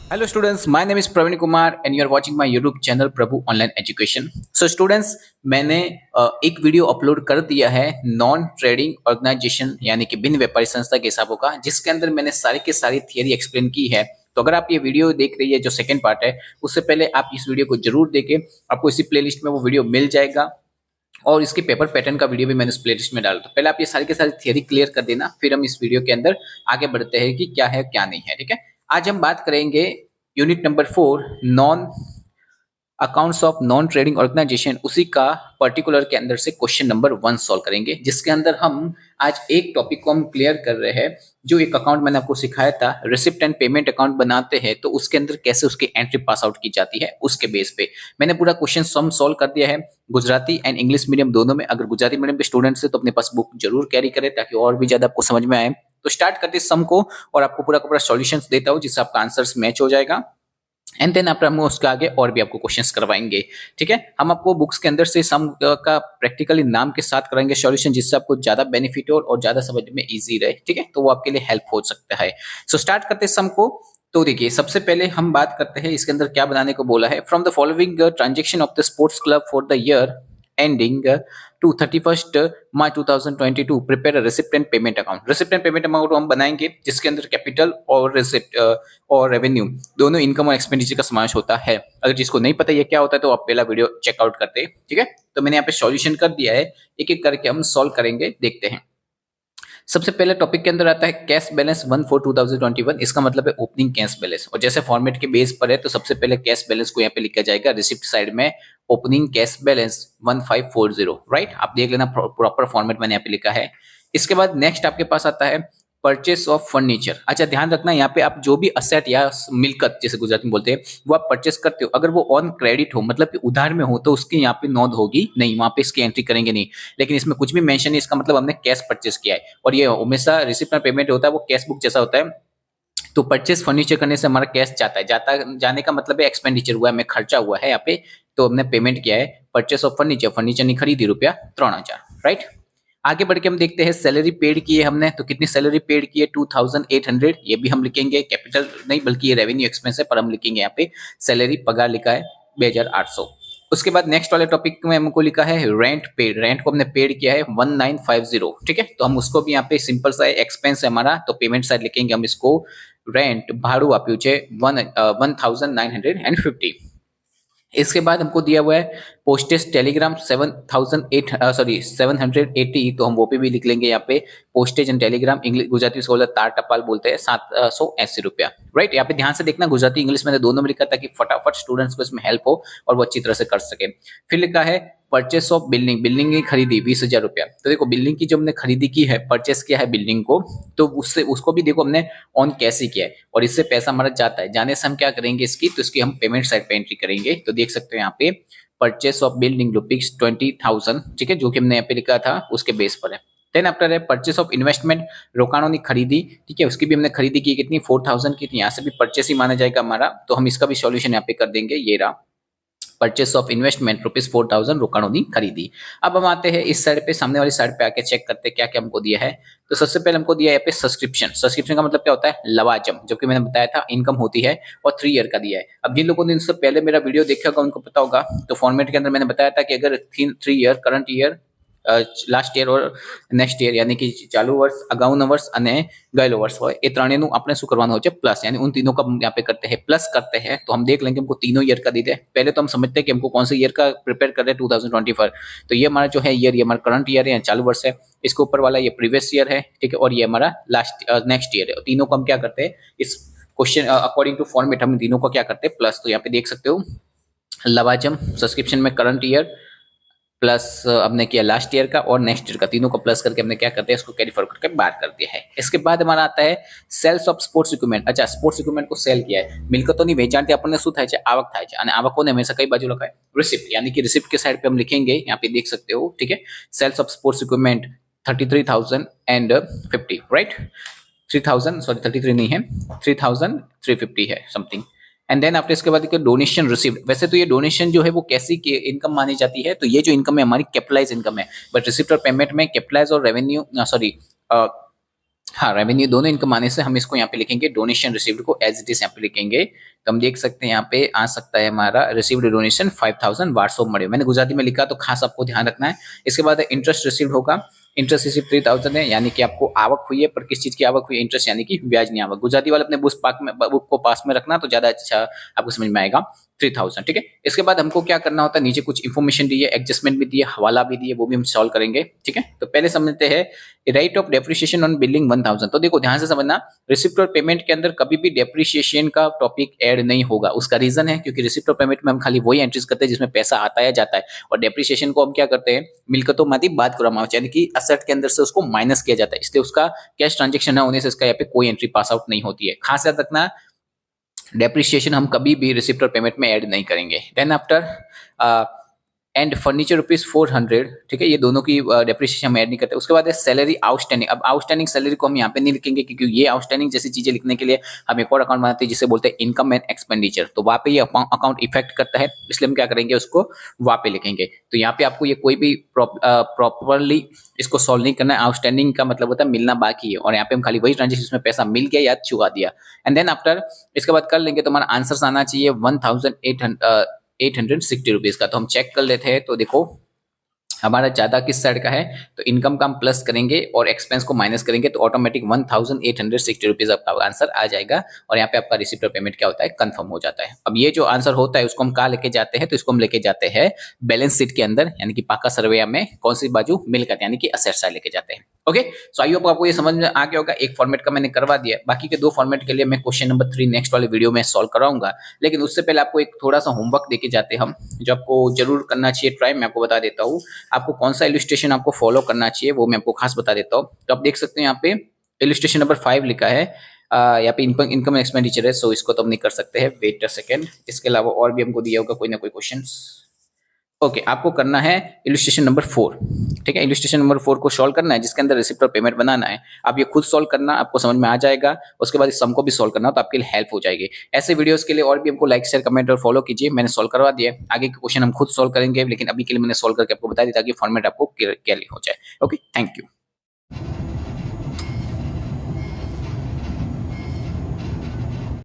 Hello students, my name is Praveen Kumar and you are watching my YouTube channel Prabhu online education. So students, मैंने एक video upload कर दिया है non trading organisation यानी कि बिन व्यापारी संस्था के हिसाबों का, जिसके अंदर मैंने सारी की सारी थियरी एक्सप्लेन की है। तो अगर आप ये वीडियो देख रही है जो सेकंड पार्ट है, उससे पहले आप इस वीडियो को जरूर देखें। आपको इसी प्लेलिस्ट में वो वीडियो मिल जाएगा और इसके पेपर पैटर्न का वीडियो भी मैंने उस प्लेलिस्ट में डाला। तो पहले आप ये सारी की सारी थियरी क्लियर कर देना, फिर हम इस वीडियो के अंदर आगे बढ़ते हैं कि क्या है क्या नहीं है। ठीक है, आज हम बात करेंगे unit number 4 non accounts of non trading organisation, उसी का पर्टिकुलर के अंदर से क्वेश्चन नंबर 1 सॉल्व करेंगे, जिसके अंदर हम आज एक टॉपिक को हम क्लियर कर रहे हैं। जो एक अकाउंट मैंने आपको सिखाया था, रिसिप्ट एंड पेमेंट अकाउंट बनाते हैं तो उसके अंदर कैसे उसकी एंट्री पास आउट की जाती है, उसके बेस पे मैंने पूरा क्वेश्चन सम सॉल्व कर दिया है, गुजराती एंड इंग्लिश मीडियम दोनों में। अगर गुजराती मीडियम के स्टूडेंट्स है तो अपने पास बुक जरूर कैरी करें ताकि और भी ज्यादा आपको समझ में आए। तो स्टार्ट करते सम को और आपको पूरा का पूरा सॉल्यूशंस देता हूँ जिससे आपका आंसर्स मैच हो जाएगा एंड देन आप हम उसके आगे और भी आपको क्वेश्चंस करवाएंगे। ठीक है, हम आपको बुक्स के अंदर से सम का प्रैक्टिकली नाम के साथ कराएंगे सॉल्यूशन, जिससे आपको ज्यादा बेनिफिट हो और ज्यादा समझ में इजी रहे। ठीक है, तो वो आपके लिए हेल्प हो सकता है। सो स्टार्ट करते हैं सम को। तो देखिए, सबसे पहले हम बात करते हैं इसके अंदर क्या बनाने को बोला है। From the following transaction of the sports club for the year ending to 31 March 2022 prepare a receipt and payment account. Receipt and payment account हम बनाएंगे जिसके अंदर कैपिटल और रिसिप्ट और रेवेन्यू दोनों इनकम और एक्सपेंडिचर का समावेश होता है। अगर जिसको नहीं पता ये क्या होता है तो आप पहला वीडियो चेकआउट करते हैं। ठीक है, तो मैंने यहाँ पे सॉल्यूशन कर दिया है, एक एक करके हम सॉल्व करेंगे, देखते हैं। सबसे पहले टॉपिक के अंदर आता है कैश बैलेंस 1/4/2021। इसका मतलब है ओपनिंग कैश बैलेंस, और जैसे फॉर्मेट के बेस पर है तो सबसे पहले कैश बैलेंस को यहाँ पे लिखा जाएगा रिसिप्ट साइड में, ओपनिंग कैश बैलेंस 1540। राइट, आप देख लेना प्रॉपर फॉर्मेट मैंने यहाँ पे लिखा है। इसके बाद नेक्स्ट आपके पास आता है परचेस ऑफ फर्नीचर। अच्छा, ध्यान रखना यहाँ पे आप जो भी असेट या मिलकत जैसे गुजराती में बोलते हैं वो आप परचेस करते हो, अगर वो ऑन क्रेडिट हो मतलब कि उधार में हो तो उसकी यहाँ पे नोंद होगी नहीं, वहां पे इसकी एंट्री करेंगे नहीं। लेकिन इसमें कुछ भी मेंशन नहीं, इसका मतलब हमने कैश परचेस किया है और ये हमेशा रिसिप्ट में पेमेंट होता है, वो कैश बुक जैसा होता है। तो परचेस फर्नीचर करने से हमारा कैश जाता है, जाने का मतलब है एक्सपेंडिचर हुआ है, हमें खर्चा हुआ है यहाँ पे, तो हमने पेमेंट किया है। परचेस ऑफ फर्नीचर, फर्नीचर नहीं खरीदी, रुपया 3000। राइट, आगे बढ़ के हम देखते हैं सैलरी पेड की है हमने, तो कितनी सैलरी पेड की है 2800। ये भी हम लिखेंगे, कैपिटल नहीं बल्कि ये रेवेन्यू एक्सपेंस है, पर हम लिखेंगे यहाँ पे सैलरी, पगार लिखा है 2800। उसके बाद नेक्स्ट वाले टॉपिक में हमको लिखा है रेंट पेड, रेंट को हमने पेड किया है 1950। ठीक है, तो हम उसको भी यहाँ पे सिंपल सा एक्सपेंस है हमारा, तो पेमेंट साइड लिखेंगे हम इसको रेंट भाड़ू आप्યું છે 1950। इसके बाद हमको दिया हुआ है पोस्टेज टेलीग्राम 780, तो हम वो पे भी लिख लेंगे यहाँ पे postage and Telegram, English Gujarati से तार टपाल बोलते हैं, 780 रुपया। राइट, यहाँ पे ध्यान से देखना, गुजराती इंग्लिश मैंने दोनों में लिखा ताकि फटाफट स्टूडेंट्स को इसमें हेल्प हो और वो अच्छी तरह से कर सके। फिर लिखा है परचेस ऑफ बिल्डिंग, बिल्डिंग की खरीदी 20,000 रुपया। तो देखो बिल्डिंग की जो हमने खरीदी की है, परचेस किया है बिल्डिंग को, तो उससे उसको भी देखो हमने ऑन कैश ही किया है और इससे पैसा हमारा जाता है। जाने से हम क्या करेंगे इसकी, तो इसकी हम पेमेंट साइड पे एंट्री करेंगे। तो देख सकते हो यहाँ पे परचेस ऑफ बिल्डिंग ₹20,000, ठीक है, जो कि हमने यहाँ पे लिखा था उसके बेस पर है। देन आफ्टर है परचेस ऑफ इन्वेस्टमेंट, रोकाणों की खरीदी, ठीक है, उसकी भी हमने खरीदी की कितनी 4000 की थी, यहाँ से भी परचेस ही माना जाएगा हमारा, तो हम इसका भी सॉल्यूशन यहाँ पे कर देंगे। ये रहा परचेस ऑफ इन्वेस्टमेंट ₹4000 रोकाणों की खरीदी। अब हम आते हैं इस साइड पे, सामने वाली साइड पे आके चेक करते हैं क्या क्या हमको दिया है। तो सबसे पहले हमको दिया है यहाँ पे सब्सक्रिप्शन। सब्सक्रिप्शन का मतलब क्या होता है, लवाजम, जो कि मैंने बताया था इनकम होती है, और 3 ईयर का दिया है। अब जिन लोगों ने इनसे पहले मेरा वीडियो देखा होगा उनको पता होगा, तो फॉर्मेट के अंदर मैंने बताया था कि अगर 3 year current year, last year और नेक्स्ट ईयर यानी कि चालू वर्ष, अगाउना वर्ष અને ગયેલો વર્ષ હોય, એ ત્રણેયનું આપણે શું કરવાનું હોય છે प्लस, यानी उन तीनों का हम यहाँ पे करते हैं प्लस करते हैं। तो हम देख लेंगे हमको तीनों ईयर का दे। पहले तो हम समझते हैं कि हमको कौन से ईयर का प्रिपेयर कर रहे हैं, 2024। तो ये हमारा जो है ईयर, ये हमारा करंट ईयर है, चालू वर्ष है। इसके ऊपर वाला ये प्रीवियस ईयर है, ठीक है, और ये हमारा लास्ट नेक्स्ट ईयर है। तीनों को हम क्या करते हैं, इस क्वेश्चन अकॉर्डिंग टू फॉर्मेट हम तीनों को क्या करते हैं प्लस। तो यहाँ पे देख सकते हो लवाजम सब्सक्रिप्शन में करंट ईयर प्लस हमने किया लास्ट ईयर का और नेक्स्ट ईयर का, तीनों को प्लस करके हमने क्या करते हैं इसको कैरी फॉरवर्ड करके बाहर कर दिया है। इसके बाद हमारा आता है सेल्स ऑफ स्पोर्ट्स इक्विपमेंट। अच्छा, स्पोर्ट्स इक्विपमेंट को सेल किया है, मिलकतों વેચાણથી આપણને શું થાય છે, આવક થાય છે, અને આવકોને હંમેશા કઈ બાજુ લખાય, रिसिप्ट, यानी कि रिसिप्ट के साइड पे हम लिखेंगे, यहाँ पे देख सकते हो, ठीक है। Sales of sports equipment 33,050, right, 3000 sorry 33 नहीं है, 3350 है समथिंग। एंड देन आफ्टर इसके बाद डोनेशन रिसीव्ड। वैसे तो ये डोनेशन जो है वो कैसी इनकम मानी जाती है, तो ये जो इनकम है हमारी कैपिटलाइज इनकम है, बट रिसिप्ट और पेमेंट में कैपिटलाइज और रेवेन्यू सॉरी हाँ, रेवेन्यू दोनों इनकम आने से हम इसको यहाँ पे लिखेंगे डोनेशन रिसीव्ड को एज इट इज यहाँ पे लिखेंगे। तो हम देख सकते हैं यहाँ पे आ सकता है हमारा रिसीव्ड डोनेशन 5000 वार्सो मळे। मैंने गुजराती में लिखा तो खास आपको ध्यान रखना है। इसके बाद इंटरेस्ट रिसीव्ड होगा, इंटरेस्ट रिसीव 3000 है, यानी कि आपको आवक हुई है, पर किस चीज की आवक हुई है? इंटरेस्ट यानी कि ब्याज नहीं आवक। गुजराती वाले अपने बुक को पास में रखना तो ज्यादा अच्छा आपको समझ में आएगा। 3000, ठीक है। इसके बाद हमको क्या करना होता है, नीचे कुछ इन्फॉर्मेशन दी है, एडजस्टमेंट भी दी है, हवाला भी दी है, वो भी हम सॉल्व करेंगे, ठीक है। तो पहले समझते हैं right of depreciation on billing 1000। तो देखो ध्यान से समझना, रिसिप्ट और पेमेंट के अंदर कभी भी डेप्रिसिएशन का टॉपिक ऐड नहीं होगा। उसका रीजन है क्योंकि रिसिप्ट और पेमेंट में हम खाली वही एंट्रीज करते हैं जिसमें पैसा आता है जाता है, और डेप्रिसिएशन को हम क्या करते हैं, मिलकतों माती बात करो, यानी कि असेट के अंदर से उसको माइनस किया जाता है, इसलिए उसका कैश ट्रांजेक्शन न होने से इसका यहाँ पे कोई एंट्री पास आउट नहीं होती है। खास याद रखना, डेप्रिसिएशन हम कभी भी रिसिप्ट और पेमेंट में ऐड नहीं करेंगे। Then after and furniture rupees 400, ठीक है, ये दोनों की डेप्रिसिएशन हम ऐड नहीं करते। उसके बाद है सैलरी आउटस्टैंडिंग। अब आउटस्टैंडिंग सैलरी को हम यहाँ पे नहीं लिखेंगे क्योंकि ये आउटस्टैंडिंग जैसी चीजें लिखने के लिए हम एक और अकाउंट बनाते हैं जिसे बोलते हैं इनकम एंड एक्सपेंडिचर। तो वहाँ पे ये अकाउंट इफेक्ट करता है, इसलिए हम क्या करेंगे, उसको वहाँ पे लिखेंगे। तो यहाँ पे आपको ये कोई भी प्रॉपरली इसको सॉल्व नहीं करना है। आउटस्टैंडिंग का मतलब होता है मिलना बाकी है, और यहाँ पे हम खाली वही ट्रांजेक्शन जिसमें पैसा मिल गया या चुका दिया। एंड देन आफ्टर इसके बाद कर लेंगे तो हमारा आंसर आना चाहिए 1860 रुपीज का। तो हम चेक कर लेते हैं, तो देखो हमारा ज्यादा किस साइड का है, तो इनकम का हम प्लस करेंगे और एक्सपेंस को माइनस करेंगे, तो ऑटोमेटिक 1860 रुपीज आपका आंसर आ जाएगा। और यहाँ पे आपका रिसिप्ट और पेमेंट क्या होता है, कंफर्म हो जाता है। अब ये जो आंसर होता है उसको हम कहाँ लेके जाते हैं, तो इसको हम लेके जाते हैं बैलेंस शीट के अंदर, यानी कि पाका सर्वे में कौन सी बाजू, मिलकत यानी कि असेट साइड लेके जाते हैं। ओके, सो आई होप आपको ये समझ में आ गया होगा। एक फॉर्मेट का मैंने करवा दिया, बाकी के 2 फॉर्मेट के लिए मैं क्वेश्चन नंबर 3 नेक्स्ट वाले वीडियो में सॉल्व कराऊंगा। लेकिन उससे पहले आपको एक थोड़ा सा होमवर्क देके जाते हैं हम, जो आपको जरूर करना चाहिए ट्राई। मैं आपको बता देता हूँ आपको कौन सा इलस्ट्रेशन आपको फॉलो करना चाहिए, वो मैं आपको खास बता देता हूँ। तो आप देख सकते हैं यहाँ पे इलस्ट्रेशन नंबर 5 लिखा है, यहाँ पे इनकम एक्सपेंडिचर है, सो इसको तो हम नहीं कर सकते हैं, वेट अ सेकेंड। इसके अलावा और भी हमको दिया होगा कोई ना कोई क्वेश्चन। ओके, आपको करना है इलस्ट्रेशन नंबर 4, ठीक है। इलस्ट्रेशन नंबर 4 को सॉल्व करना है, जिसके अंदर रिसिप्ट और पेमेंट बनाना है। आप ये खुद सॉल्व करना, आपको समझ में आ जाएगा। उसके बाद इस सम को भी सॉल्व करना, तो आपके लिए हेल्प हो जाएगी। ऐसे वीडियोस के लिए और भी हमको लाइक शेयर कमेंट और फॉलो कीजिए। मैंने सॉल्व करवा दिया, आगे के क्वेश्चन हम खुद सॉल्व करेंगे, लेकिन अभी के लिए मैंने सॉल्व करके आपको बता दिया ताकि फॉर्मेट आपको क्लियर हो जाए। Okay, thank you.